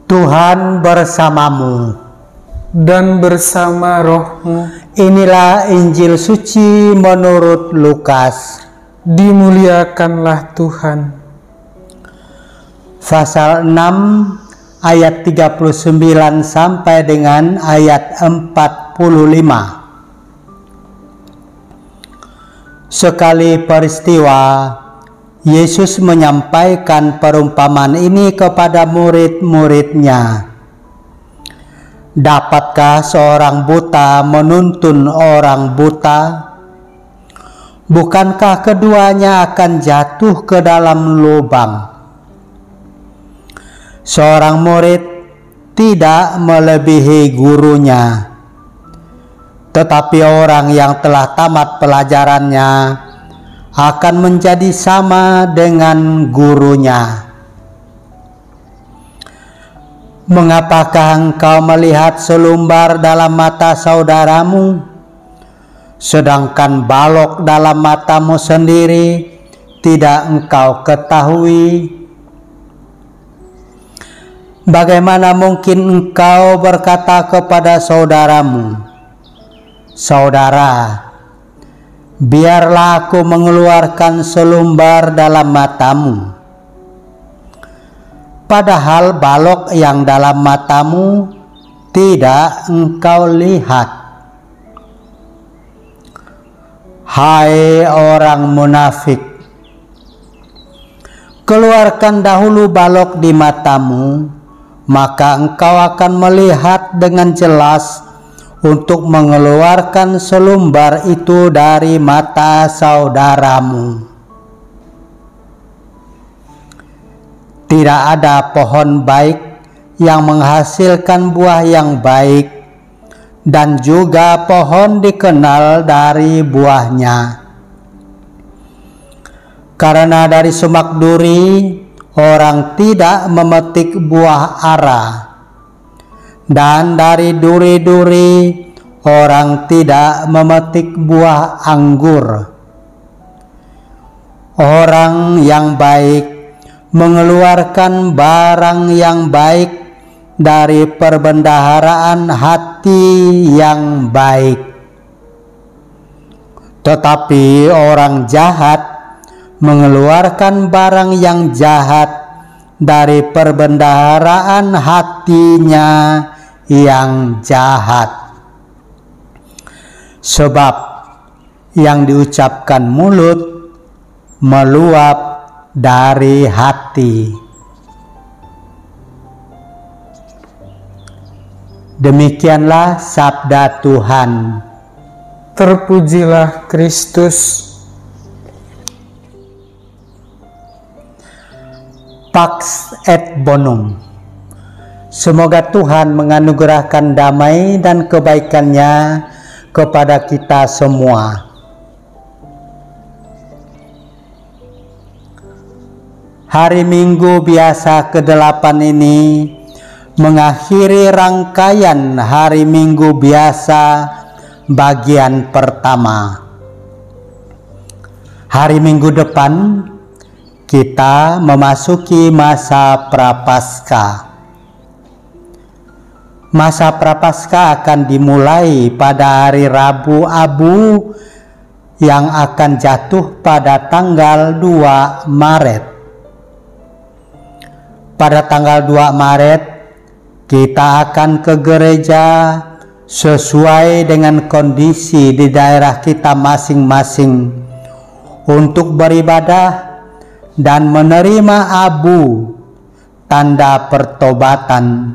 Tuhan bersamamu dan bersama rohmu. Inilah Injil suci menurut Lukas. Dimuliakanlah Tuhan. Pasal 6 ayat 39 sampai dengan ayat 45. Sekali peristiwa, Yesus menyampaikan perumpamaan ini kepada murid-muridnya. Dapatkah seorang buta menuntun orang buta? Bukankah keduanya akan jatuh ke dalam lubang? Seorang murid tidak melebihi gurunya, tetapi orang yang telah tamat pelajarannya akan menjadi sama dengan gurunya. Mengapakah engkau melihat selumbar dalam mata saudaramu, sedangkan balok dalam matamu sendiri tidak engkau ketahui? Bagaimana mungkin engkau berkata kepada saudaramu, "Saudara, biarlah aku mengeluarkan selumbar dalam matamu," padahal balok yang dalam matamu tidak engkau lihat. Hai orang munafik, keluarkan dahulu balok di matamu, maka engkau akan melihat dengan jelas untuk mengeluarkan selumbar itu dari mata saudaramu. Tidak ada pohon baik yang menghasilkan buah yang baik, dan juga pohon dikenal dari buahnya. Karena dari semak duri orang tidak memetik buah ara, dan dari duri-duri orang tidak memetik buah anggur. Orang yang baik mengeluarkan barang yang baik dari perbendaharaan hati yang baik. Tetapi orang jahat mengeluarkan barang yang jahat dari perbendaharaan hatinya yang jahat. Sebab yang diucapkan mulut meluap dari hati. Demikianlah sabda Tuhan. Terpujilah Kristus. Pax et bonum. Semoga Tuhan menganugerahkan damai dan kebaikannya kepada kita semua. Hari Minggu biasa ke-8 ini mengakhiri rangkaian Hari Minggu biasa bagian pertama. Hari Minggu depan kita memasuki masa Prapaskah. Masa Prapaskah akan dimulai pada hari Rabu Abu yang akan jatuh pada tanggal 2 Maret. Pada tanggal 2 Maret kita akan ke gereja sesuai dengan kondisi di daerah kita masing-masing untuk beribadah dan menerima abu, tanda pertobatan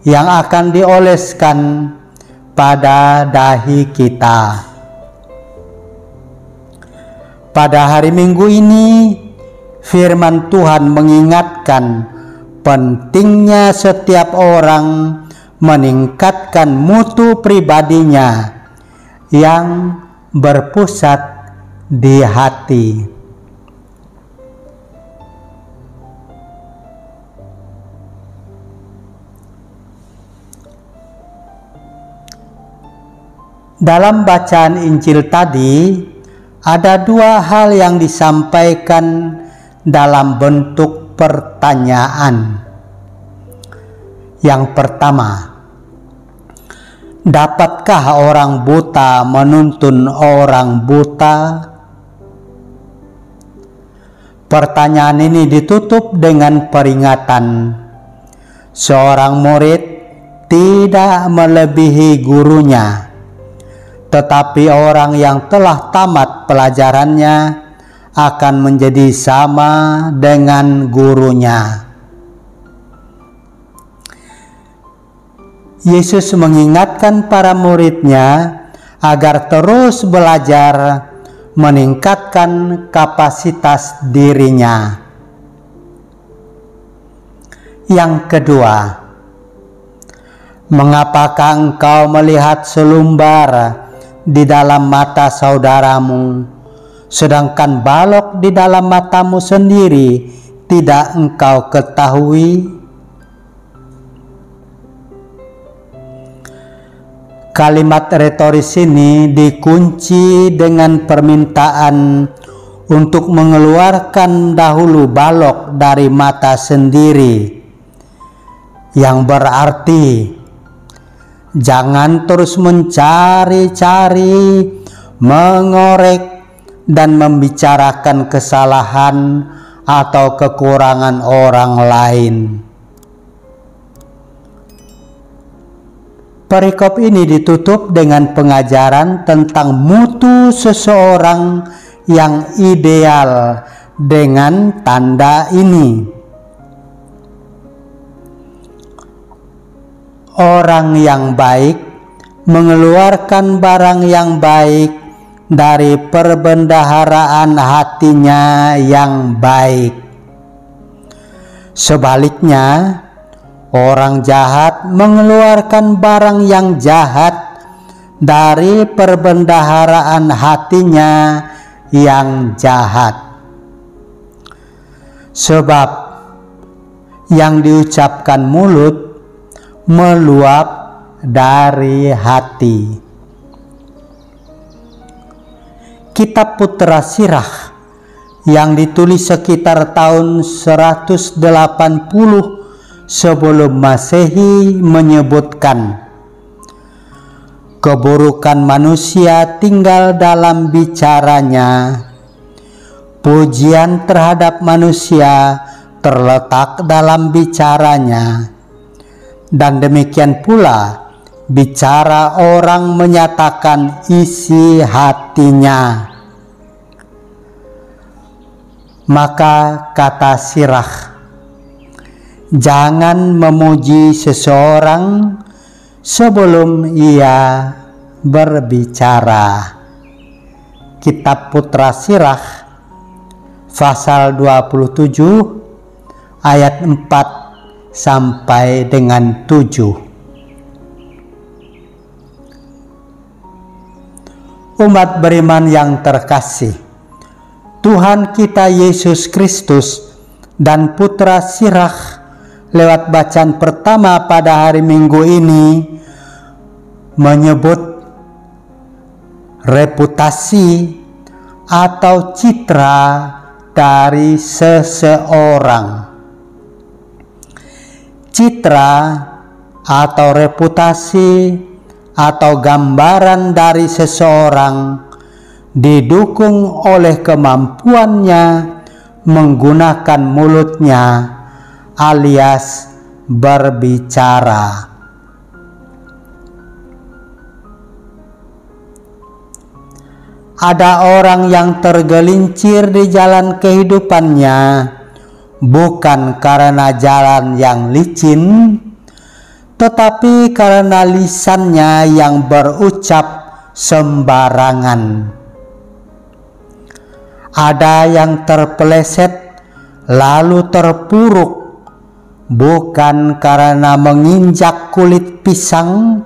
yang akan dioleskan pada dahi kita. Pada hari Minggu ini, firman Tuhan mengingatkan pentingnya setiap orang meningkatkan mutu pribadinya yang berpusat di hati. Dalam bacaan Injil tadi, ada dua hal yang disampaikan dalam bentuk pertanyaan. Yang pertama, dapatkah orang buta menuntun orang buta? Pertanyaan ini ditutup dengan peringatan. Seorang murid tidak melebihi gurunya, tetapi orang yang telah tamat pelajarannya akan menjadi sama dengan gurunya. Yesus mengingatkan para muridnya agar terus belajar meningkatkan kapasitas dirinya. Yang kedua, mengapakah engkau melihat selumbar di dalam mata saudaramu, sedangkan balok di dalam matamu sendiri tidak engkau ketahui? Kalimat retoris ini dikunci dengan permintaan untuk mengeluarkan dahulu balok dari mata sendiri, yang berarti jangan terus mencari-cari, mengorek, dan membicarakan kesalahan atau kekurangan orang lain. Perikop ini ditutup dengan pengajaran tentang mutu seseorang yang ideal dengan tanda ini. Orang yang baik mengeluarkan barang yang baik dari perbendaharaan hatinya yang baik. Sebaliknya, orang jahat mengeluarkan barang yang jahat dari perbendaharaan hatinya yang jahat. Sebab yang diucapkan mulut meluap dari hati. Kitab Putra Sirah yang ditulis sekitar tahun 180 sebelum Masehi menyebutkan, keburukan manusia tinggal dalam bicaranya, pujian terhadap manusia terletak dalam bicaranya, dan demikian pula bicara orang menyatakan isi hatinya. Maka kata Sirah, jangan memuji seseorang sebelum ia berbicara. Kitab Putra Sirah pasal 27 ayat 4 sampai dengan 7. Umat beriman yang terkasih, Tuhan kita Yesus Kristus dan Putra Sirah lewat bacaan pertama pada hari Minggu ini menyebut reputasi atau citra dari seseorang. Citra atau reputasi atau gambaran dari seseorang didukung oleh kemampuannya menggunakan mulutnya alias berbicara. Ada orang yang tergelincir di jalan kehidupannya bukan karena jalan yang licin, tetapi karena lisannya yang berucap sembarangan. Ada yang terpeleset lalu terpuruk bukan karena menginjak kulit pisang,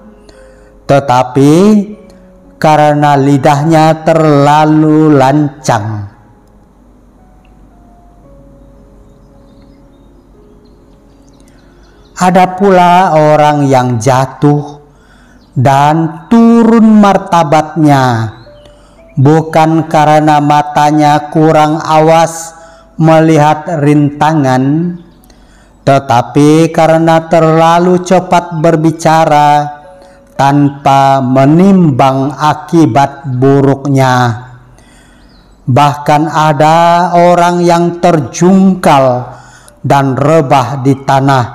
tetapi karena lidahnya terlalu lancang. Ada pula orang yang jatuh dan turun martabatnya bukan karena matanya kurang awas melihat rintangan, tetapi karena terlalu cepat berbicara tanpa menimbang akibat buruknya. Bahkan ada orang yang terjungkal dan rebah di tanah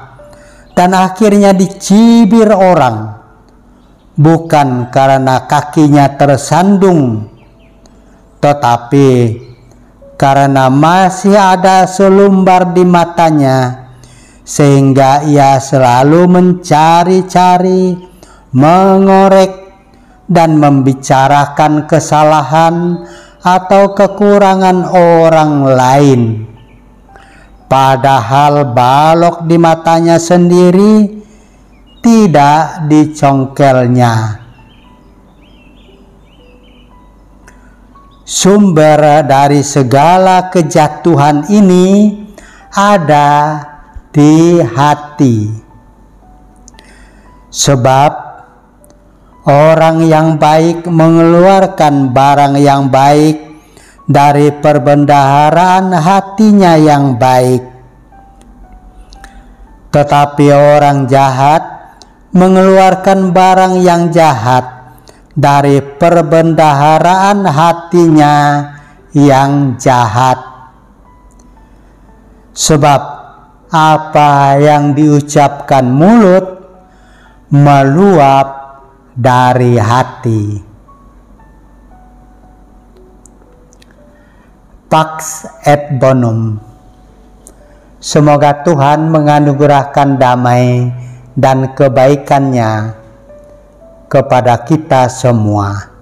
dan akhirnya dicibir orang, bukan karena kakinya tersandung, tetapi karena masih ada selumbar di matanya, sehingga ia selalu mencari-cari, mengorek, dan membicarakan kesalahan atau kekurangan orang lain, padahal balok di matanya sendiri tidak dicongkelnya. Sumber dari segala kejatuhan ini ada di hati. Sebab orang yang baik mengeluarkan barang yang baik dari perbendaharaan hatinya yang baik. Tetapi orang jahat mengeluarkan barang yang jahat dari perbendaharaan hatinya yang jahat. Sebab apa yang diucapkan mulut meluap dari hati. Pax et bonum. Semoga Tuhan menganugerahkan damai dan kebaikannya kepada kita semua.